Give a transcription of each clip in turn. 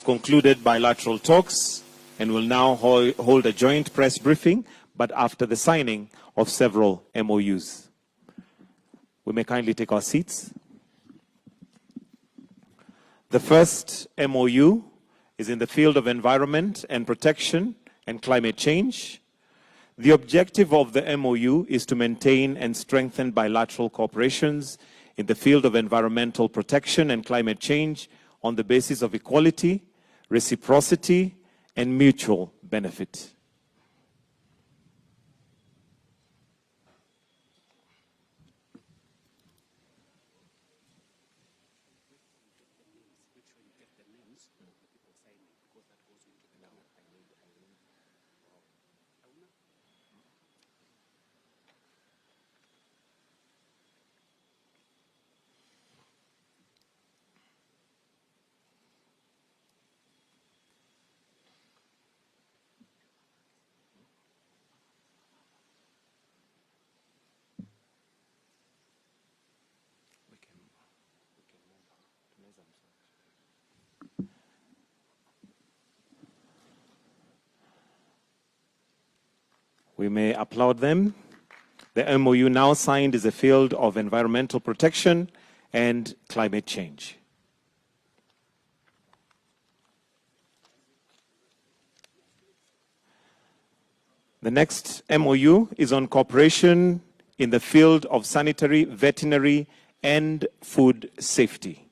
Concluded bilateral talks and will now hold a joint press briefing, but after the signing of several MOUs. We may kindly take our seats. The first MOU is in the field of environment and protection and climate change. The objective of the MOU is to maintain and strengthen bilateral cooperations in the field of environmental protection and climate change on the basis of equality, reciprocity, and mutual benefit. We may applaud them. The MOU now signed is a field of environmental protection and climate change. The next MOU is on cooperation in the field of sanitary, veterinary, and food safety.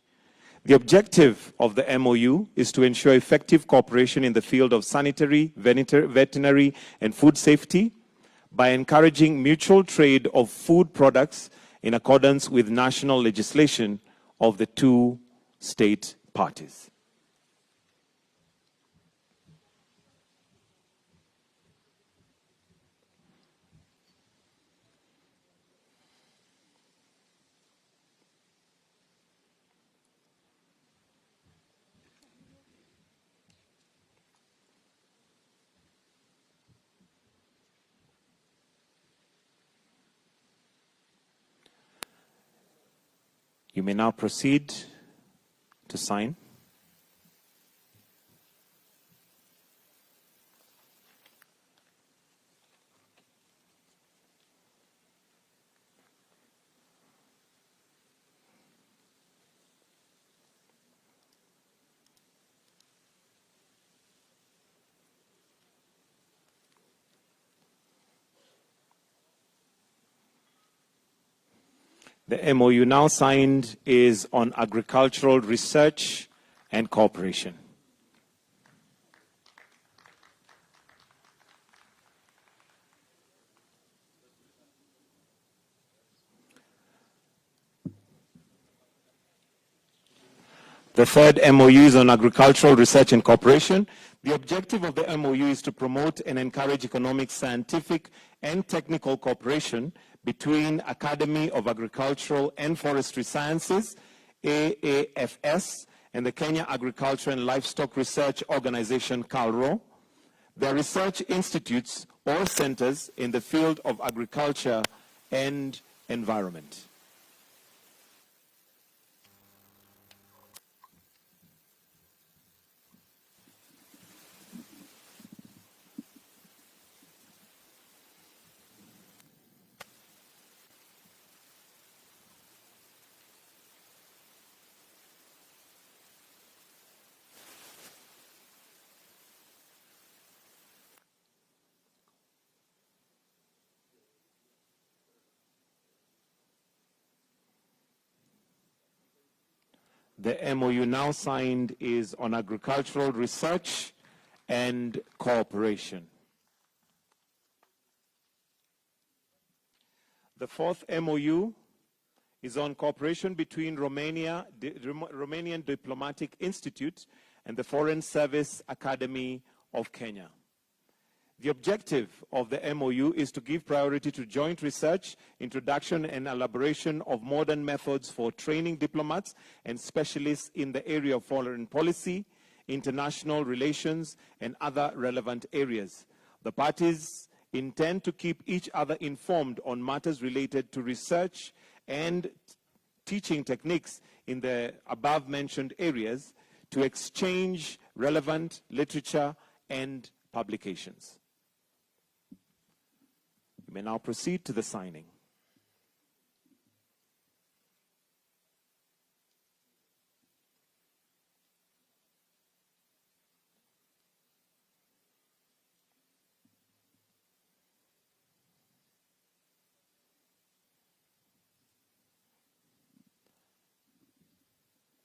The objective of the MOU is to ensure effective cooperation in the field of sanitary, veterinary, and food safety by encouraging mutual trade of food products in accordance with national legislation of the two state parties. You may now proceed to sign. The MOU now signed is on agricultural research and cooperation. The third MOU is on agricultural research and cooperation. The objective of the MOU is to promote and encourage economic, scientific, and technical cooperation between Academy of Agricultural and Forestry Sciences, AAFS, and the Kenya Agriculture and Livestock Research Organization, KALRO, their research institutes or centers in the field of agriculture and environment. The MOU now signed is on agricultural research and cooperation. The fourth MOU is on cooperation between Romanian Diplomatic Institute and the Foreign Service Academy of Kenya. The objective of the MOU is to give priority to joint research, introduction and elaboration of modern methods for training diplomats and specialists in the area of foreign policy, international relations, and other relevant areas. The parties intend to keep each other informed on matters related to research and teaching techniques in the above-mentioned areas to exchange relevant literature and publications. You may now proceed to the signing.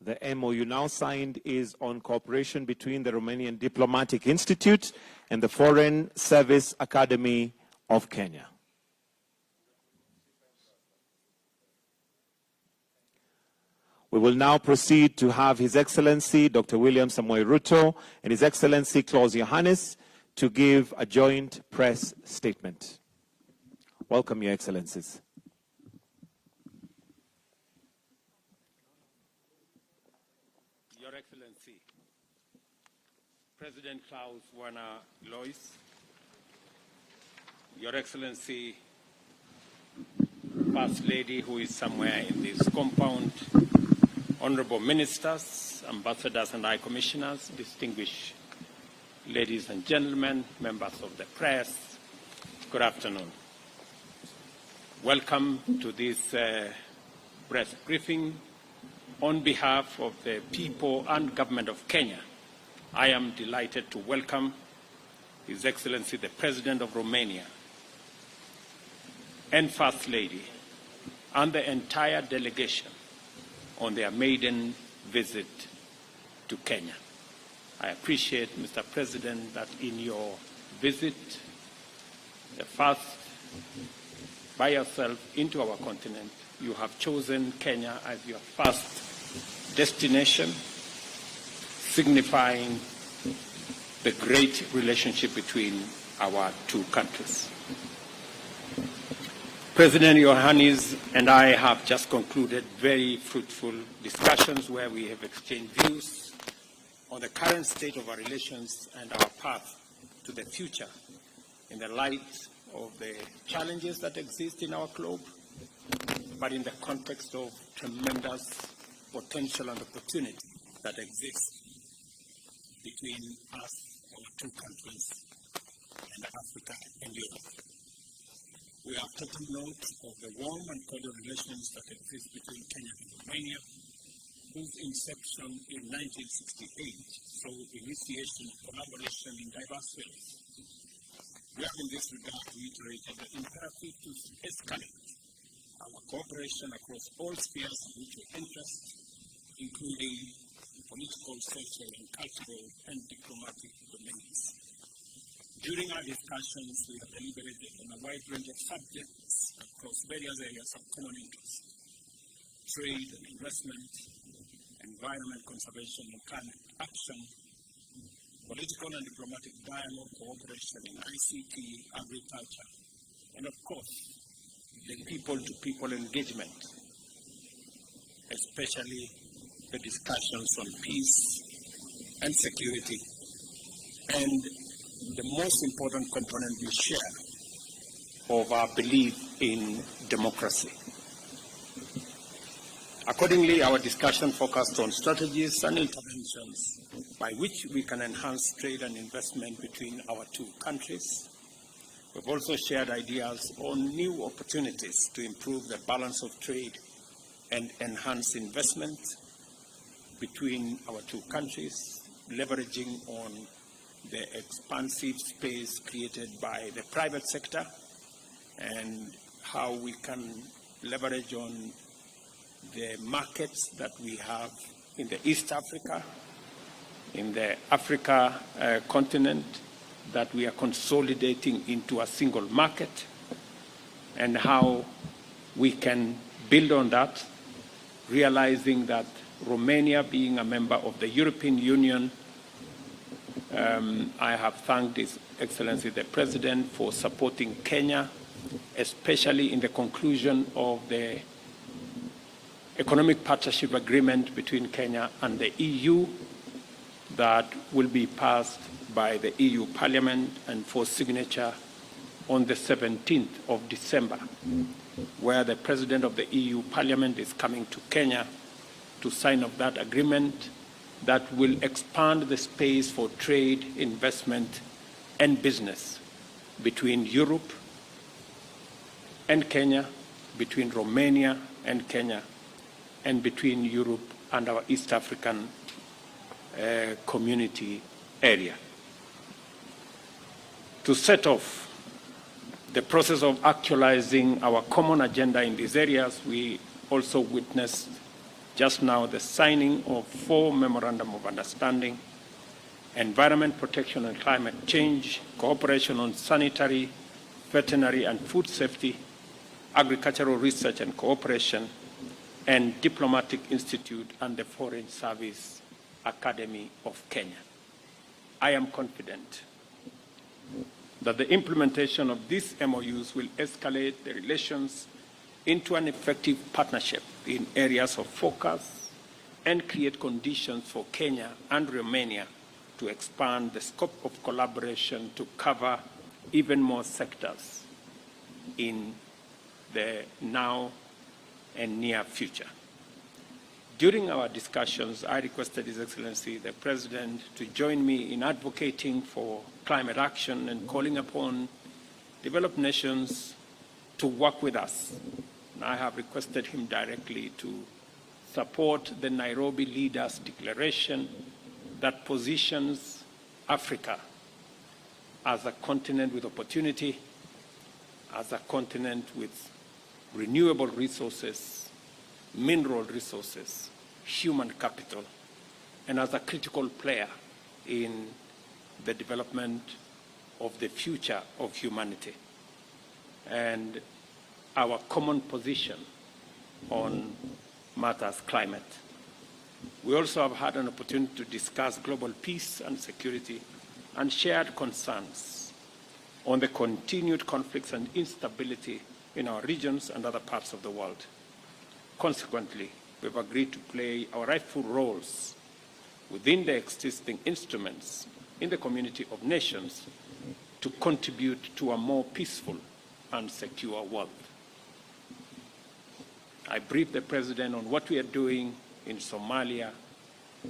The MOU now signed is on cooperation between the Romanian Diplomatic Institute and the Foreign Service Academy of Kenya. We will now proceed to have His Excellency Dr. William Samoei Ruto and His Excellency Klaus Iohannis to give a joint press statement. Welcome, Your Excellencies. Your Excellency, President Klaus, Werner, Lois, Your Excellency, First Lady, who is somewhere in this compound, honorable ministers, ambassadors and high commissioners, distinguished ladies and gentlemen, members of the press, good afternoon. Welcome to this press briefing. On behalf of the people and government of Kenya, I am delighted to welcome His Excellency the President of Romania and First Lady and the entire delegation on their maiden visit to Kenya. I appreciate, Mr. President, that in your visit, the first by yourself into our continent, you have chosen Kenya as your first destination, signifying the great relationship between our two countries. President Iohannis and I have just concluded very fruitful discussions where we have exchanged views on the current state of our relations and our path to the future in the light of the challenges that exist in our globe, but in the context of tremendous potential and opportunity that exists between us, our two countries, and Africa and Europe. We are taking note of the warm and cordial relations that exist between Kenya and Romania, whose inception in 1968 saw initiation of collaboration in diverse fields. We have in this regard reiterated the imperative to escalate our cooperation across all spheres of mutual interest, including political, social, and cultural and diplomatic domains. During our discussions, we have deliberated on a wide range of subjects across various areas of common interest: trade and investment, environment conservation and climate action, political and diplomatic dialogue, cooperation in ICT, agriculture, and of course, the people-to-people engagement, especially the discussions on peace and security, and the most important component we share of our belief in democracy. Accordingly, our discussion focused on strategies and interventions by which we can enhance trade and investment between our two countries. We've also shared ideas on new opportunities to improve the balance of trade and enhance investment between our two countries, leveraging on the expansive space created by the private sector and how we can leverage on the markets that we have in the East Africa, in the Africa continent, that we are consolidating into a single market, and how we can build on that, realizing that Romania, being a member of the European Union, I have thanked His Excellency the President for supporting Kenya, especially in the conclusion of the Economic Partnership Agreement between Kenya and the EU that will be passed by the EU Parliament and for signature on the 17th of December, where the President of the EU Parliament is coming to Kenya to sign off that agreement that will expand the space for trade, investment, and business between Europe and Kenya, between Romania and Kenya, and between Europe and our East African community area. To set off the process of actualizing our common agenda in these areas, we also witnessed just now the signing of 4 Memorandum of Understanding: environment protection and climate change, cooperation on sanitary, veterinary and food safety, agricultural research and cooperation, and Diplomatic Institute and the Foreign Service Academy of Kenya. I am confident that the implementation of these MOUs will escalate the relations into an effective partnership in areas of focus and create conditions for Kenya and Romania to expand the scope of collaboration to cover even more sectors in the now and near future. During our discussions, I requested His Excellency the President to join me in advocating for climate action and calling upon developed nations to work with us. And I have requested him directly to support the Nairobi Leaders' Declaration that positions Africa as a continent with opportunity, as a continent with renewable resources, mineral resources, human capital, and as a critical player in the development of the future of humanity and our common position on matters climate. We also have had an opportunity to discuss global peace and security and shared concerns on the continued conflicts and instability in our regions and other parts of the world. Consequently, we've agreed to play our rightful roles within the existing instruments in the community of nations to contribute to a more peaceful and secure world. I briefed the President on what we are doing in Somalia,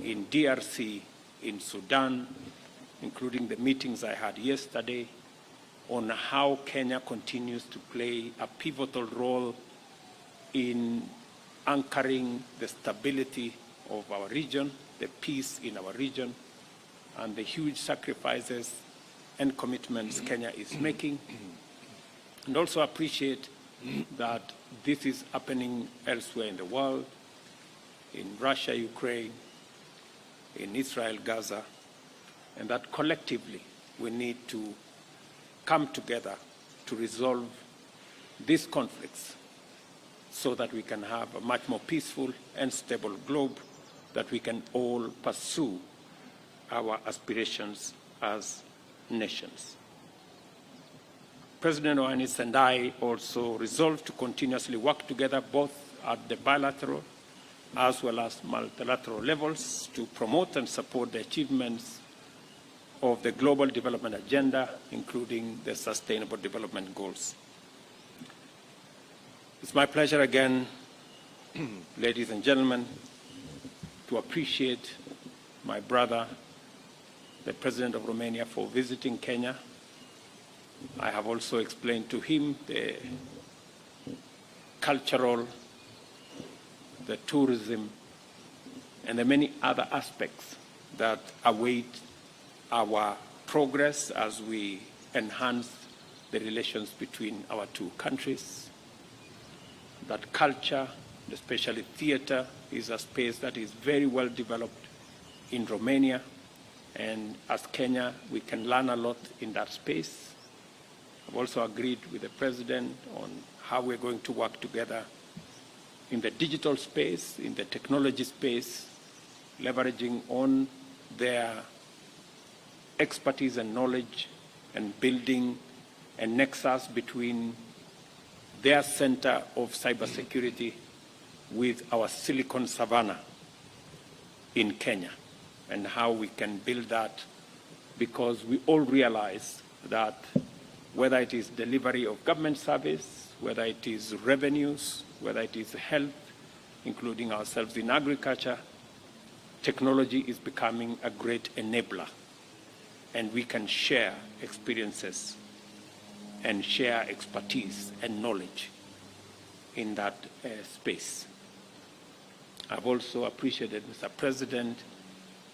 in DRC, in Sudan, including the meetings I had yesterday, on how Kenya continues to play a pivotal role in anchoring the stability of our region, the peace in our region, and the huge sacrifices and commitments Kenya is making, and also appreciate that this is happening elsewhere in the world, in Russia, Ukraine, in Israel, Gaza, and that collectively we need to come together to resolve these conflicts so that we can have a much more peaceful and stable globe that we can all pursue our aspirations as nations. President Iohannis and I also resolved to continuously work together both at the bilateral as well as multilateral levels to promote and support the achievements of the Global Development Agenda, including the Sustainable Development Goals. It's my pleasure again, ladies and gentlemen, to appreciate my brother, the President of Romania, for visiting Kenya. I have also explained to him the cultural, the tourism, and the many other aspects that await our progress as we enhance the relations between our two countries. That culture, especially theater, is a space that is very well developed in Romania, and as Kenya, we can learn a lot in that space. I've also agreed with the President on how we're going to work together in the digital space, in the technology space, leveraging on their expertise and knowledge and building a nexus between their center of cybersecurity with our Silicon Savannah in Kenya, and how we can build that, because we all realize that whether it is delivery of government service, whether it is revenues, whether it is health, including ourselves in agriculture, technology is becoming a great enabler, and we can share experiences and share expertise and knowledge in that space. I've also appreciated Mr. President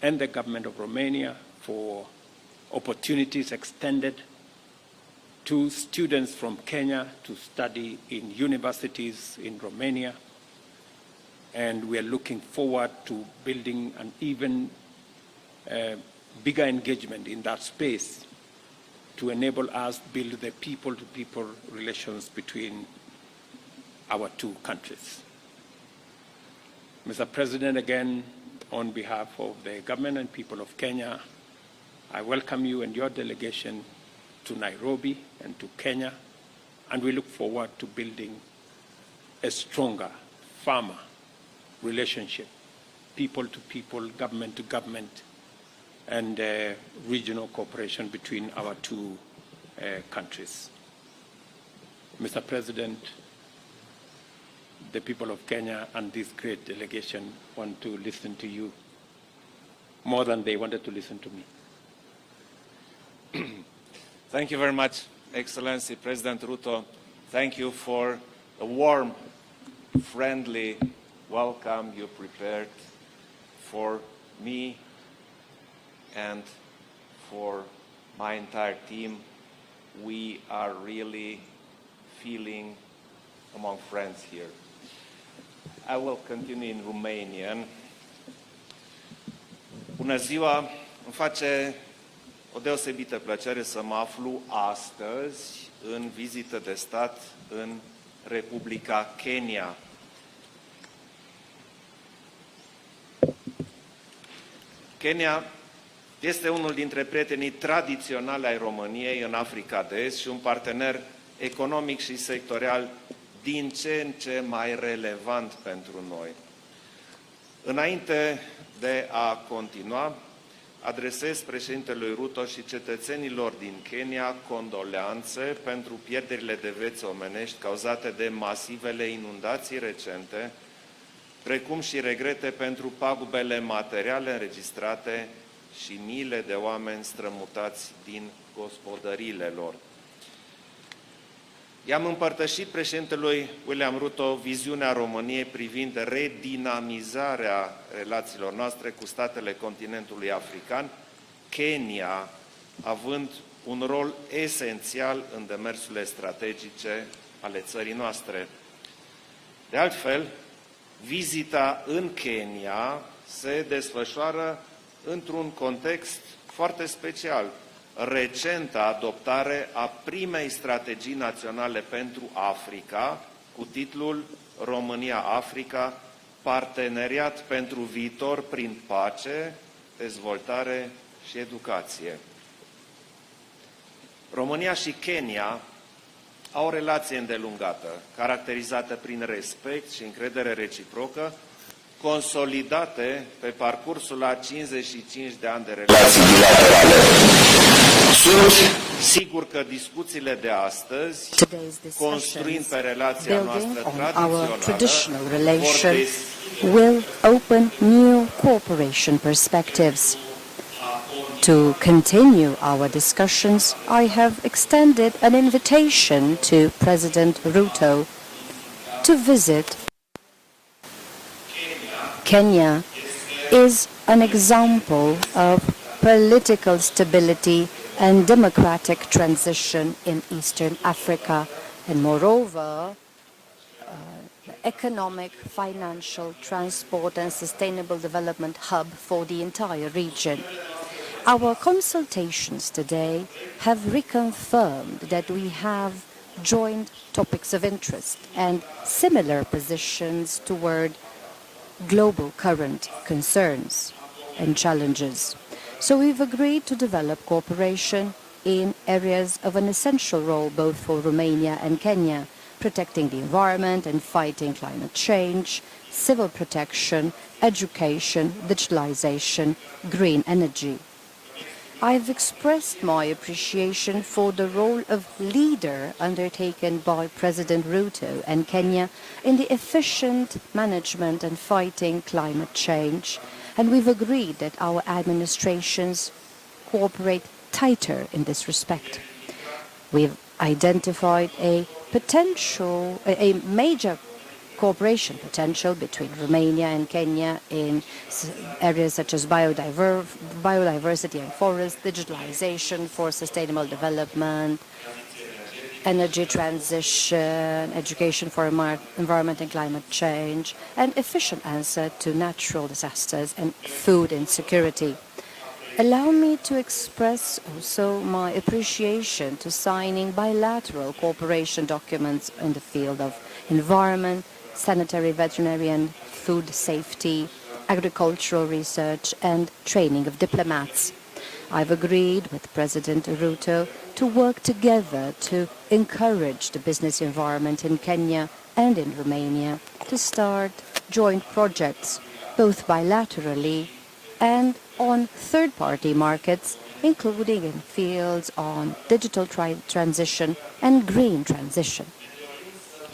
and the government of Romania for opportunities extended to students from Kenya to study in universities in Romania. And we are looking forward to building an even bigger engagement in that space to enable us to build the people-to-people relations between our two countries. Mr. President, again, on behalf of the government and people of Kenya, I welcome you and your delegation to Nairobi and to Kenya, and we look forward to building a stronger, firmer relationship, people to people, government to government, and regional cooperation between our two countries. Mr. President, the people of Kenya and this great delegation want to listen to you more than they wanted to listen to me. Thank you very much, Excellency President Ruto. Thank you for a warm, friendly welcome you prepared for me and for my entire team. We are really feeling among friends here. I will continue in Romanian. Bună ziua! Îmi face o deosebită plăcere să mă aflu astăzi în vizită de stat în Republica Kenya. Kenya este unul dintre prietenii tradiționali ai României în Africa de Est și un partener economic și sectorial din ce în ce mai relevant pentru noi. Înainte de a continua, adresez președintelui Ruto și cetățenilor din Kenya condoleanțe pentru pierderile de vieți omenești cauzate de masivele inundații recente, precum și regrete pentru pagubele materiale înregistrate și miile de oameni strămutați din gospodăriile lor. I-am împărtășit președintelui William Ruto viziunea României privind redinamizarea relațiilor noastre cu statele continentului african, Kenya având un rol esențial în demersurile strategice ale țării noastre. De altfel, vizita în Kenya se desfășoară într-un context foarte special. Recenta adoptare a primei strategii naționale pentru Africa, cu titlul România-Africa, parteneriat pentru viitor prin pace, dezvoltare și educație. România și Kenya au o relație îndelungată, caracterizată prin respect și încredere reciprocă, consolidate pe parcursul a 55 de ani de relații bilaterale. Sunt sigur că discuțiile de astăzi, construind pe relația noastră tradițională, will open new cooperation perspectives. To continue our discussions, I have extended an invitation to President Ruto to visit Kenya. Is an example of political stability and democratic transition in Eastern Africa, and moreover, economic, financial, transport and sustainable development hub for the entire region. Our consultations today have reconfirmed that we have joint topics of interest and similar positions toward global current concerns and challenges. So we've agreed to develop cooperation in areas of an essential role both for Romania and Kenya, protecting the environment and fighting climate change, civil protection, education, digitalization, green energy. I've expressed my appreciation for the role of leader undertaken by President Ruto and Kenya in the efficient management and fighting climate change, and we've agreed that our administrations cooperate tighter in this respect. We've identified a major cooperation potential between Romania and Kenya in areas such as biodiversity and forest, digitalization for sustainable development, energy transition, education for environment and climate change, and efficient answer to natural disasters and food insecurity. Allow me to express also my appreciation to signing bilateral cooperation documents in the field of environment, sanitary, veterinary and food safety, agricultural research and training of diplomats. I've agreed with President Ruto to work together to encourage the business environment in Kenya and in Romania to start joint projects, both bilaterally and on third-party markets, including in fields on digital transition and green transition.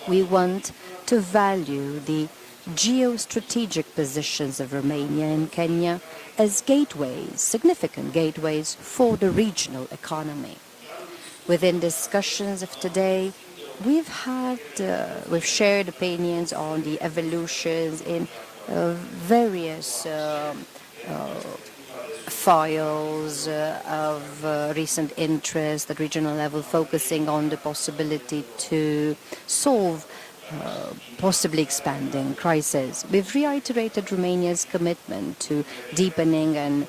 We want to value the geostrategic positions of Romania and Kenya as gateways, significant gateways for the regional economy. Within discussions of today, we've shared opinions on the evolutions in various files of recent interest at regional level, focusing on the possibility to solve possibly expanding crises. We've reiterated Romania's commitment to deepening and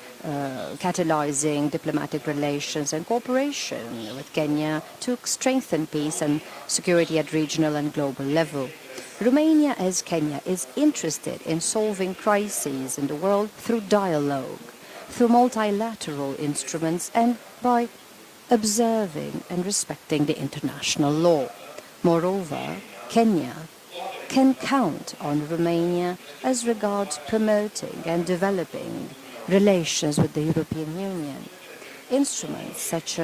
catalyzing diplomatic relations and cooperation with Kenya to strengthen peace and security at regional and global level. Romania, as Kenya, is interested in solving crises in the world through dialogue, through multilateral instruments, and by observing and respecting the international law. Moreover, Kenya can count on Romania as regards promoting and developing relations with the European Union. Instruments such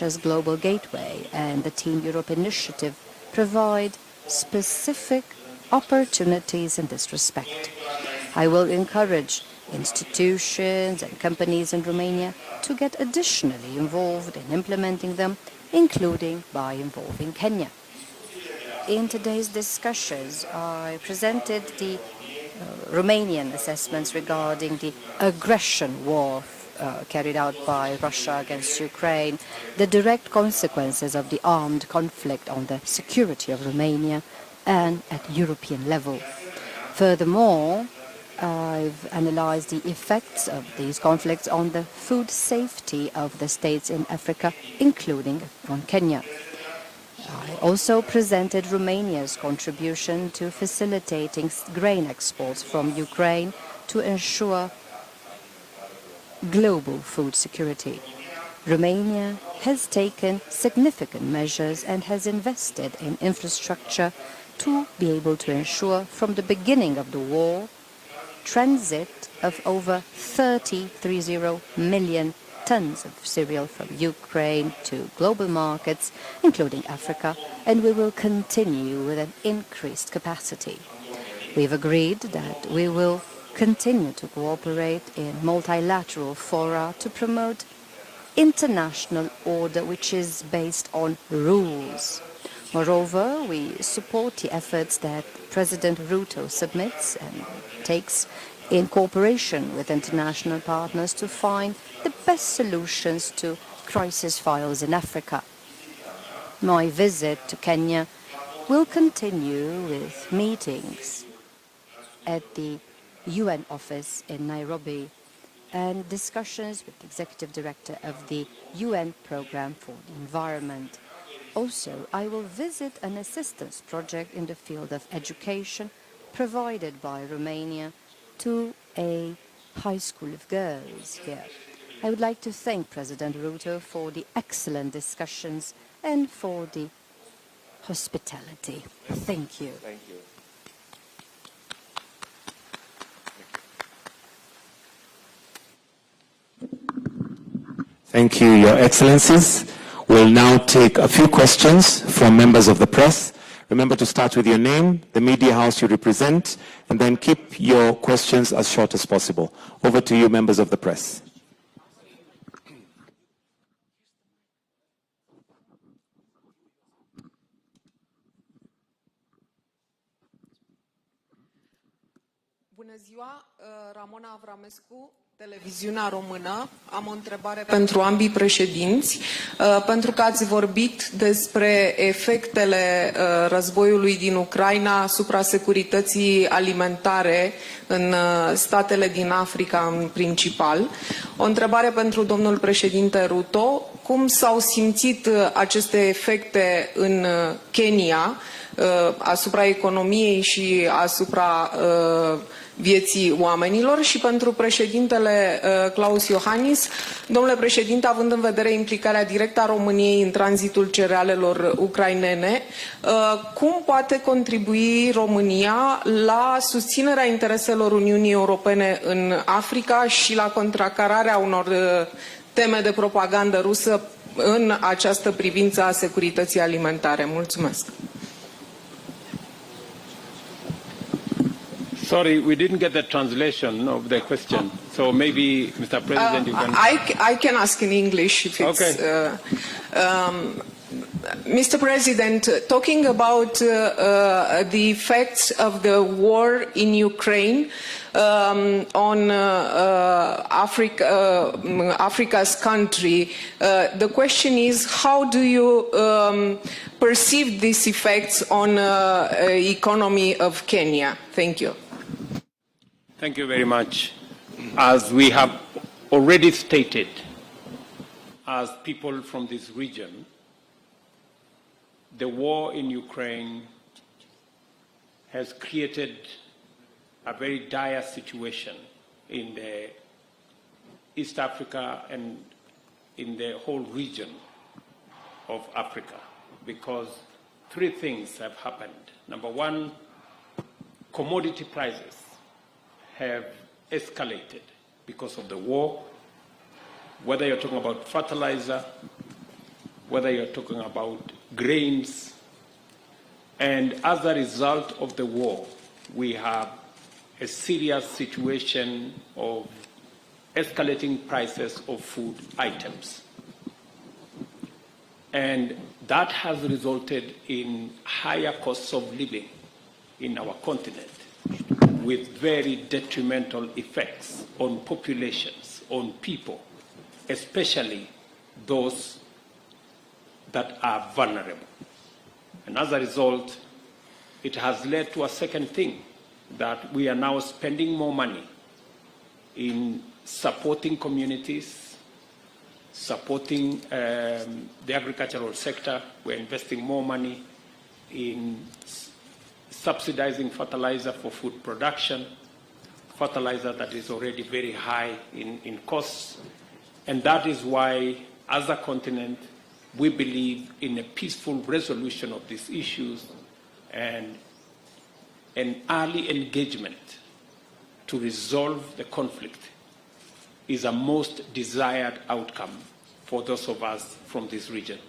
as Global Gateway and the Team Europe initiative provide specific opportunities in this respect. I will encourage institutions and companies in Romania to get additionally involved in implementing them, including by involving Kenya. In today's discussions, I presented the Romanian assessments regarding the aggression war carried out by Russia against Ukraine, the direct consequences of the armed conflict on the security of Romania and at European level. Furthermore, I've analyzed the effects of these conflicts on the food safety of the states in Africa, including on Kenya. I also presented Romania's contribution to facilitating grain exports from Ukraine to ensure global food security. Romania has taken significant measures and has invested in infrastructure to be able to ensure from the beginning of the war transit of over 30 million tons of cereal from Ukraine to global markets, including Africa, and we will continue with an increased capacity. We've agreed that we will continue to cooperate in multilateral fora to promote international order which is based on rules. Moreover, we support the efforts that President Ruto submits and takes in cooperation with international partners to find the best solutions to crisis files in Africa. My visit to Kenya will continue with meetings at the UN office in Nairobi and discussions with the Executive Director of the UN Programme for the Environment. Also, I will visit an assistance project in the field of education provided by Romania to a high school of girls here. I would like to thank President Ruto for the excellent discussions and for the hospitality. Thank you. Thank you. Thank you, Your Excellencies. We'll now take a few questions from members of the press Remember to start with your name, the media house you represent, and then keep your questions as short as possible. Over to you, members of the press. Bună ziua, Ramona Avramescu, Televiziunea Română. Am o întrebare pentru ambii președinți, pentru că ați vorbit despre efectele războiului din Ucraina asupra securității alimentare în statele din Africa în principal. O întrebare pentru domnul președinte Ruto. Cum s-au simțit aceste efecte în Kenya asupra economiei și asupra vieții oamenilor? Și pentru președintele Klaus Iohannis, domnule președinte, având în vedere implicarea directă a României în tranzitul cerealelor ucrainene, cum poate contribui România la susținerea intereselor Uniunii Europene în Africa și la contracararea unor teme de propagandă rusă în această privință a securității alimentare? Mulțumesc. Sorry, we didn't get the translation of the question. So maybe, Mr. President, you can... I can ask in English if it's... Okay. Mr. President, talking about the effects of the war in Ukraine on Africa's country, the question is, how do you perceive these effects on economy of Kenya? Thank you. Thank you very much. As we have already stated, as people from this region, the war in Ukraine has created a very dire situation in the East Africa and in the whole region of Africa, because three things have happened. Number one, commodity prices have escalated because of the war, whether you're talking about fertilizer, whether you're talking about grains, and as a result of the war, we have a serious situation of escalating prices of food items. And that has resulted in higher costs of living in our continent, with very detrimental effects on populations, on people, especially those that are vulnerable. And as a result, it has led to a second thing, that we are now spending more money in supporting communities, supporting the agricultural sector. We're investing more money in subsidizing fertilizer for food production, fertilizer that is already very high in costs. And that is why, as a continent, we believe in a peaceful resolution of these issues and an early engagement to resolve the conflict is a most desired outcome for those of us from this region.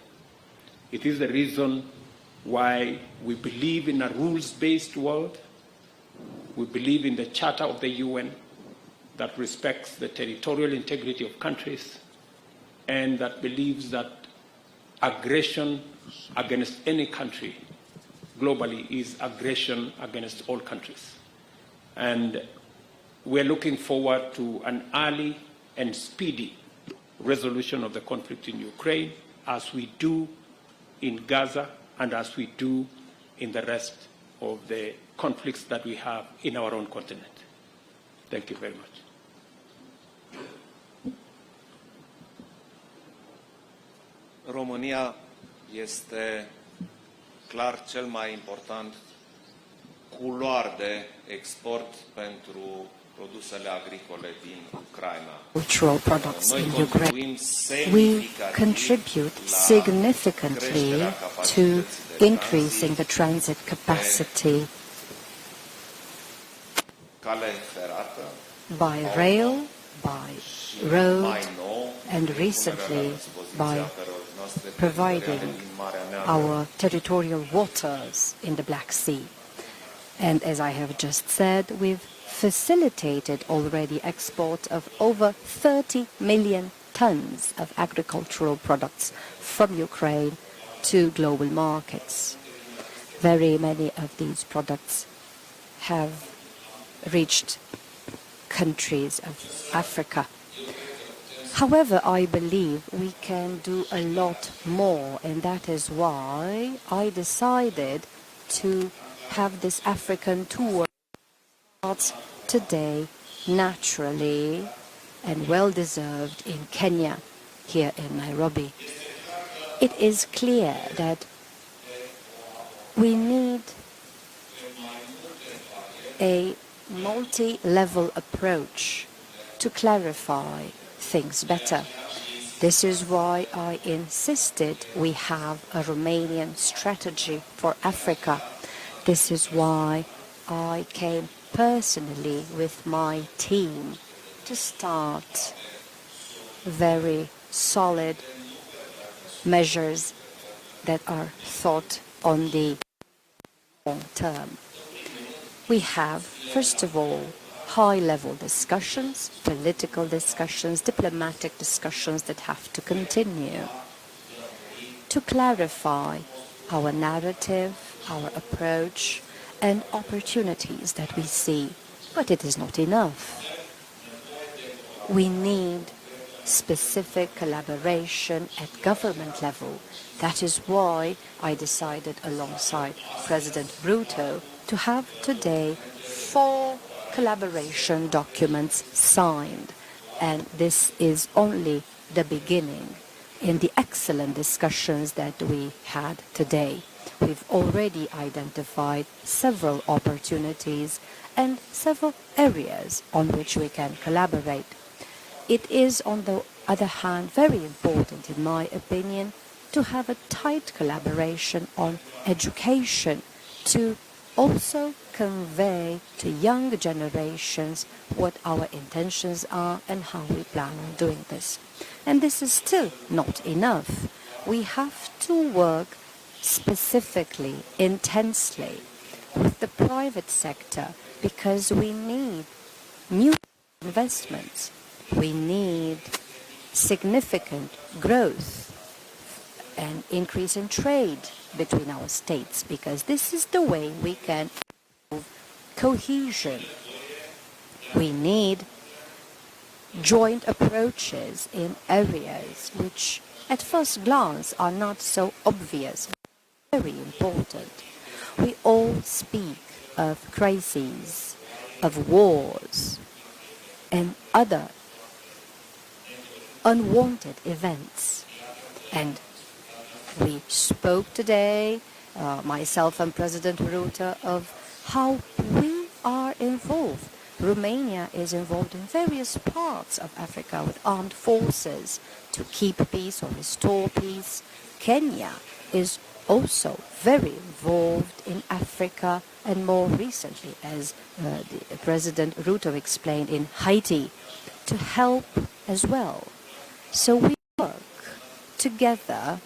It is the reason why we believe in a rules-based world. We believe in the Charter of the UN that respects the territorial integrity of countries and that believes that aggression against any country globally is aggression against all countries. And we're looking forward to an early and speedy resolution of the conflict in Ukraine, as we do in Gaza and as we do in the rest of the conflicts that we have in our own continent. Thank you very much. România este clar cel mai important culoar de export pentru produsele agricole din Ucraina. Cultural products in Ukraine. We contribute significantly to increasing the transit capacity Cale ferată, by rail, by road, and recently by providing our territorial waters in the Black Sea. And as I have just said, we've facilitated already export of over 30 million tons of agricultural products from Ukraine to global markets. Very many of these products have reached countries of Africa. However, I believe we can do a lot more, and that is why I decided to have this African tour start today naturally and well-deserved in Kenya, here in Nairobi. It is clear that we need a multi-level approach to clarify things better. This is why I insisted we have a Romanian strategy for Africa. This is why I came personally with my team to start very solid measures that are thought on the long term. We have, first of all, high-level discussions, political discussions, diplomatic discussions that have to continue to clarify our narrative, our approach, and opportunities that we see. But it is not enough. We need specific collaboration at government level. That is why I decided alongside President Ruto to have today 4 collaboration documents signed. And this is only the beginning in the excellent discussions that we had today. We've already identified several opportunities and several areas on which we can collaborate. It is, on the other hand, very important, in my opinion, to have a tight collaboration on education, to also convey to young generations what our intentions are and how we plan on doing this. And this is still not enough. We have to work specifically, intensely, with the private sector, because we need new investments. We need significant growth and increase in trade between our states, because this is the way we can improve cohesion. We need joint approaches in areas which at first glance are not so obvious, but very important. We all speak of crises, of wars, and other unwanted events. And we spoke today, myself and President Ruto, of how we are involved. Romania is involved in various parts of Africa with armed forces to keep peace or restore peace. Kenya is also very involved in Africa, and more recently, as President Ruto explained, in Haiti, to help as well. So we work together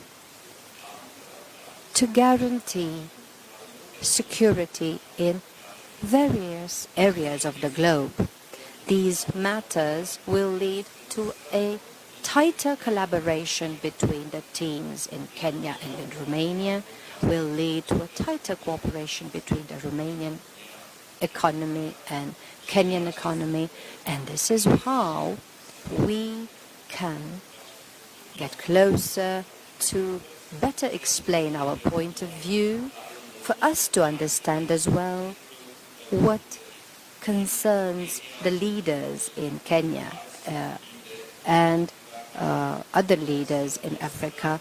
to guarantee security in various areas of the globe. These matters will lead to a tighter collaboration between the teams in Kenya and in Romania, will lead to a tighter cooperation between the Romanian economy and Kenyan economy, and this is how we can get closer to better explain our point of view, for us to understand as well what concerns the leaders in Kenya and other leaders in Africa,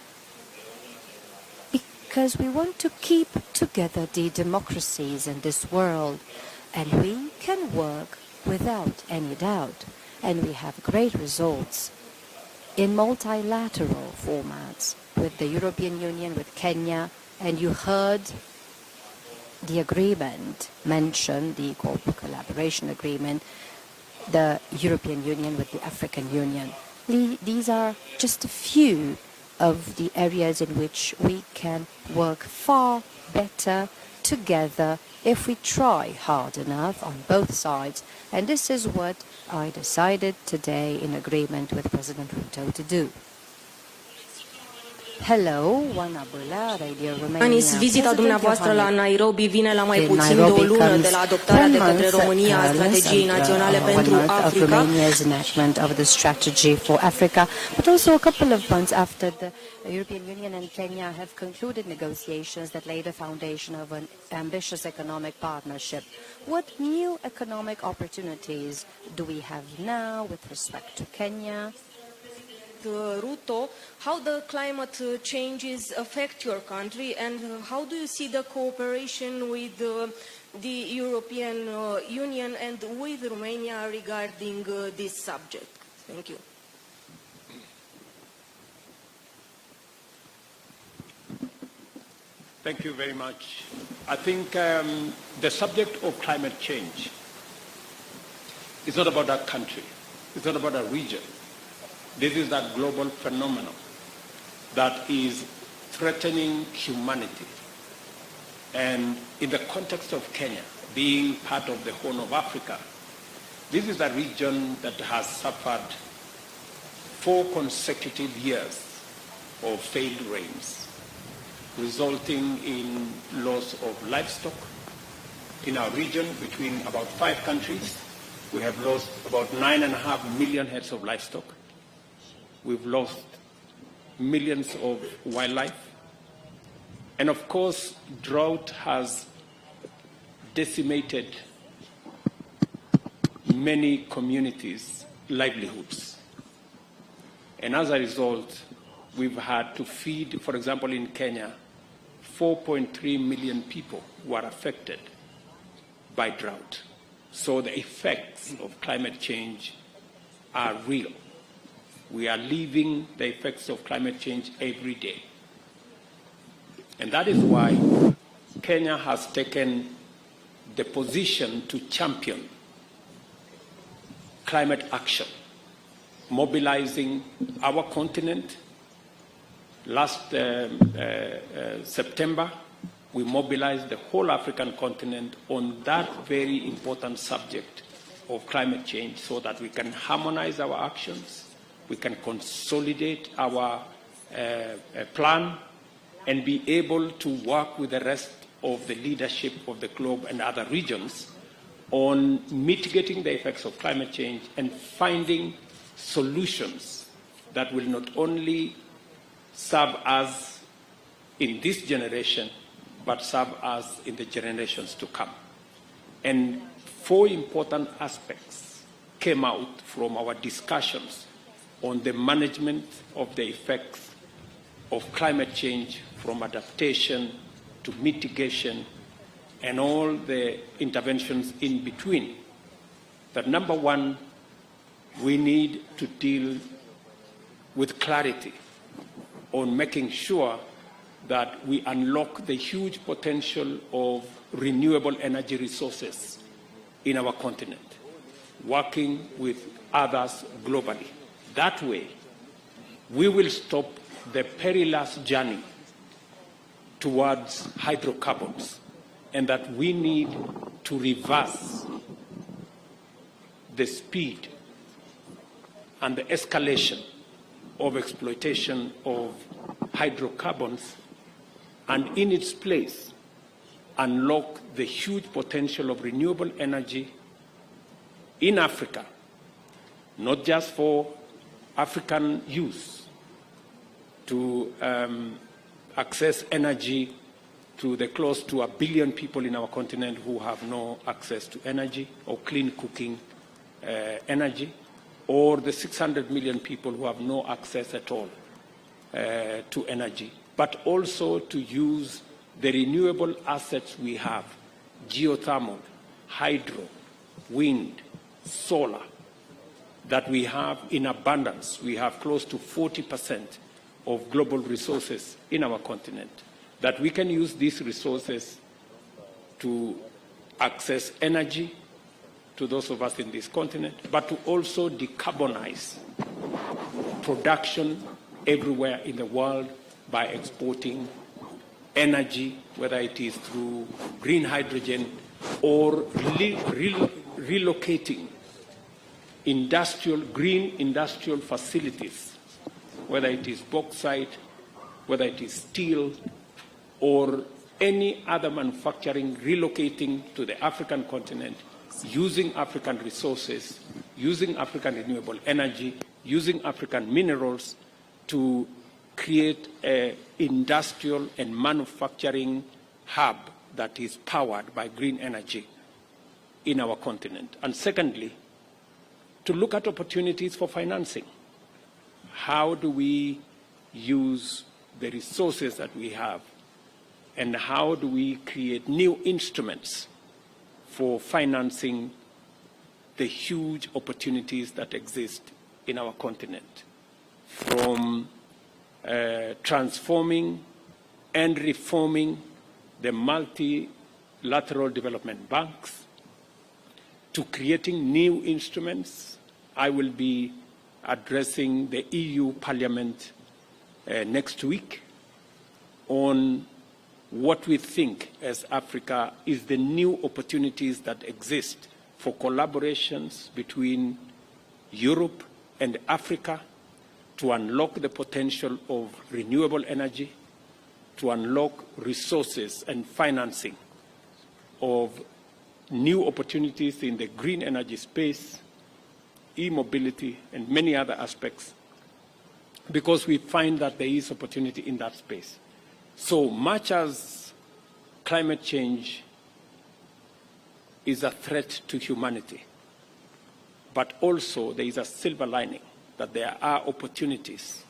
because we want to keep together the democracies in this world, and we can work without any doubt, and we have great results in multilateral formats with the European Union, with Kenya, and you heard the agreement mentioned, the collaboration agreement, the European Union with the African Union. These are just a few of the areas in which we can work far better together if we try hard enough on both sides. And this is what I decided today in agreement with President Ruto to do. Hello, Wanabula, Radio Romania. Vizita dumneavoastră la Nairobi vine la mai puțin de o lună de la adoptarea de către România a strategiei naționale pentru Africa. Romania's enactment of the strategy for Africa, but also a couple of months after the European Union and Kenya have concluded negotiations that lay the foundation of an ambitious economic partnership. What new economic opportunities do we have now with respect to Kenya? Ruto, how the climate changes affect your country, and how do you see the cooperation with the European Union and with Romania regarding this subject? Thank you. Thank you very much. I think the subject of climate change is not about our country. It's not about our region. This is that global phenomenon that is threatening humanity. And in the context of Kenya, being part of the Horn of Africa, this is a region that has suffered 4 consecutive years of failed rains, resulting in loss of livestock. In our region, between about 5 countries, we have lost about 9.5 million heads of livestock. We've lost millions of wildlife. And of course, drought has decimated many communities' livelihoods. And as a result, we've had to feed, for example, in Kenya, 4.3 million people who are affected by drought. So the effects of climate change are real. We are living the effects of climate change every day. And that is why Kenya has taken the position to champion climate action, mobilizing our continent. Last September, we mobilized the whole African continent on that very important subject of climate change so that we can harmonize our actions, we can consolidate our plan, and be able to work with the rest of the leadership of the globe and other regions on mitigating the effects of climate change and finding solutions that will not only serve us in this generation, but serve us in the generations to come. And 4 important aspects came out from our discussions on the management of the effects of climate change, from adaptation to mitigation and all the interventions in between. That number 1, we need to deal with clarity on making sure that we unlock the huge potential of renewable energy resources in our continent, working with others globally. That way, we will stop the perilous journey towards hydrocarbons, and that we need to reverse the speed and the escalation of exploitation of hydrocarbons, and in its place, unlock the huge potential of renewable energy in Africa, not just for African use, to access energy to the close to 1 billion people in our continent who have no access to energy or clean cooking energy, or the 600 million people who have no access at all to energy, but also to use the renewable assets we have, geothermal, hydro, wind, solar, that we have in abundance. We have close to 40% of global resources in our continent, that we can use these resources to access energy to those of us in this continent, but to also decarbonize production everywhere in the world by exporting energy, whether it is through green hydrogen or relocating green industrial facilities, whether it is bauxite, whether it is steel, or any other manufacturing, relocating to the African continent, using African resources, using African renewable energy, using African minerals to create an industrial and manufacturing hub that is powered by green energy in our continent. And secondly, to look at opportunities for financing. How do we use the resources that we have, and how do we create new instruments for financing the huge opportunities that exist in our continent, from transforming and reforming the multilateral development banks to creating new instruments. I will be addressing the EU Parliament next week on what we think as Africa is the new opportunities that exist for collaborations between Europe and Africa to unlock the potential of renewable energy, to unlock resources and financing of new opportunities in the green energy space, e-mobility, and many other aspects, because we find that there is opportunity in that space. So much as climate change is a threat to humanity, but also there is a silver lining that there are opportunities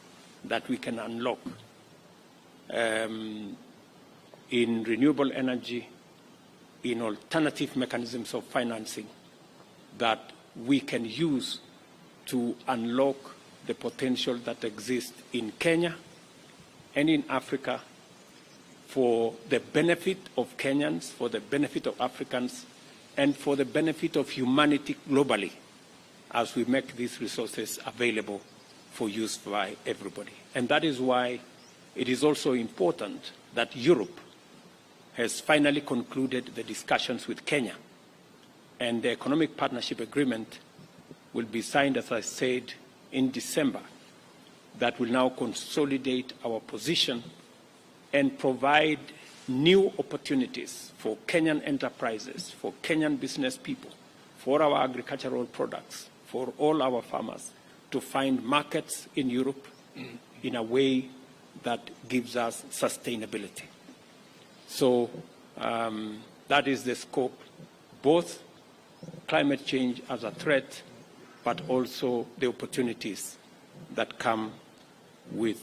that we can unlock in renewable energy, in alternative mechanisms of financing that we can use to unlock the potential that exists in Kenya and in Africa for the benefit of Kenyans, for the benefit of Africans, and for the benefit of humanity globally as we make these resources available for use by everybody. And that is why it is also important that Europe has finally concluded the discussions with Kenya, and the Economic Partnership Agreement will be signed, as I said, in December. That will now consolidate our position and provide new opportunities for Kenyan enterprises, for Kenyan business people, for our agricultural products, for all our farmers to find markets in Europe in a way that gives us sustainability. So that is the scope, both climate change as a threat, but also the opportunities that come with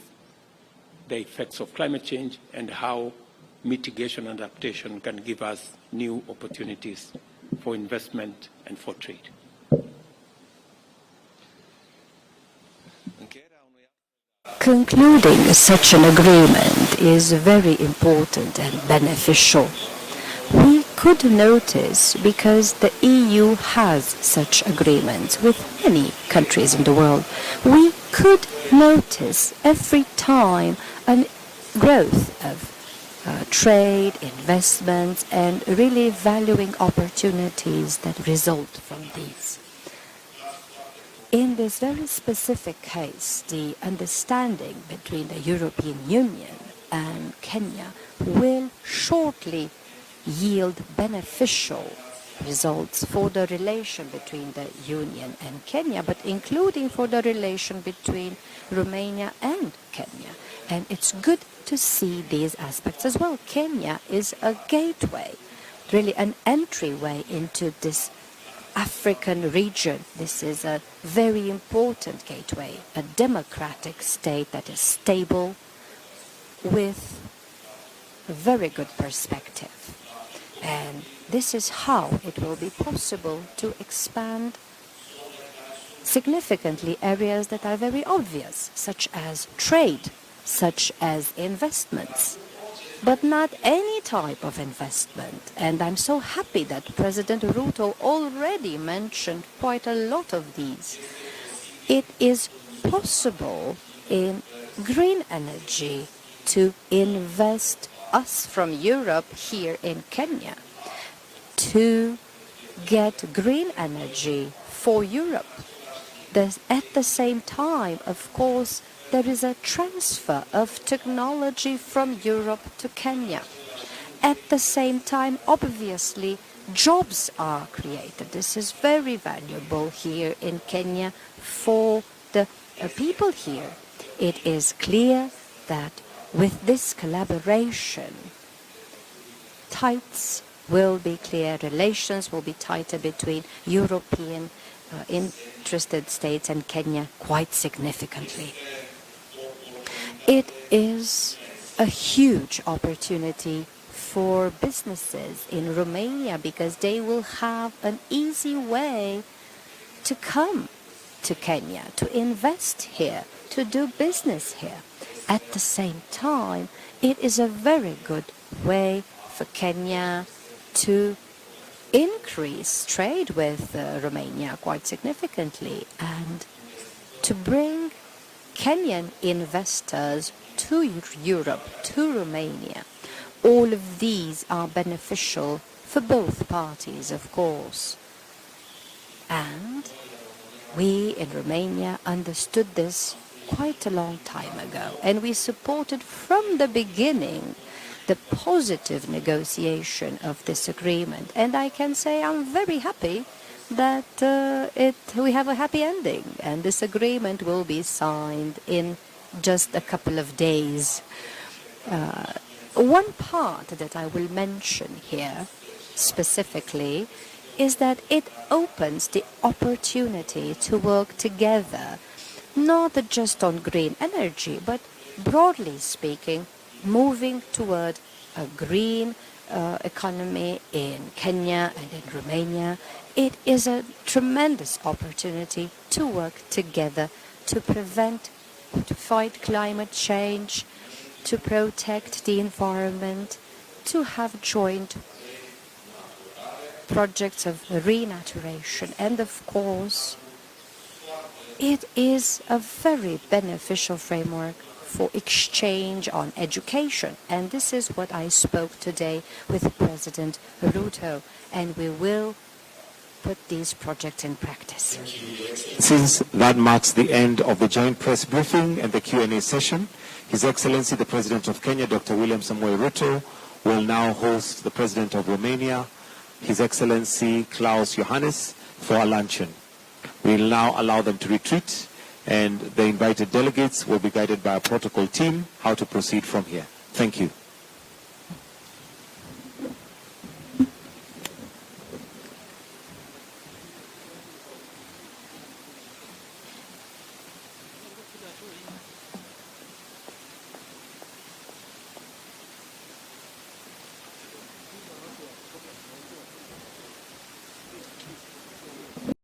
the effects of climate change and how mitigation and adaptation can give us new opportunities for investment and for trade. Concluding such an agreement is very important and beneficial. We could notice, because the EU has such agreements with many countries in the world, we could notice every time a growth of trade, investments, and really valuing opportunities that result from these. In this very specific case, the understanding between the European Union and Kenya will shortly yield beneficial results for the relation between the Union and Kenya, but including for the relation between Romania and Kenya. And it's good to see these aspects as well. Kenya is a gateway, really an entryway into this African region. This is a very important gateway, a democratic state that is stable with a very good perspective. And this is how it will be possible to expand significantly areas that are very obvious, such as trade, such as investments, but not any type of investment. And I'm so happy that President Ruto already mentioned quite a lot of these. It is possible in green energy, to invest us from Europe here in Kenya, to get green energy for Europe. At the same time, of course, there is a transfer of technology from Europe to Kenya. At the same time, obviously, jobs are created. This is very valuable here in Kenya for the people here. It is clear that with this collaboration, will be clear, relations will be tighter between European interested states and Kenya quite significantly. It is a huge opportunity for businesses in Romania because they will have an easy way to come to Kenya, to invest here, to do business here. At the same time, it is a very good way for Kenya to increase trade with Romania quite significantly and to bring Kenyan investors to Europe, to Romania. All of these are beneficial for both parties, of course. And we in Romania understood this quite a long time ago, and we supported from the beginning the positive negotiation of this agreement. And I can say I'm very happy that we have a happy ending, and this agreement will be signed in just a couple of days. One part that I will mention here specifically is that it opens the opportunity to work together, not just on green energy, but broadly speaking, moving toward a green economy in Kenya and in Romania. It is a tremendous opportunity to work together to fight climate change, to protect the environment, to have joint projects of renaturation. And of course, it is a very beneficial framework for exchange on education. And this is what I spoke today with President Ruto, and we will put these projects in practice. Since that marks the end of the joint press briefing and the Q&A session, His Excellency the President of Kenya, Dr. William Samoei Ruto, will now host the President of Romania, His Excellency Klaus Iohannis, for a luncheon. We will now allow them to retreat, and the invited delegates will be guided by a protocol team how to proceed from here. Thank you.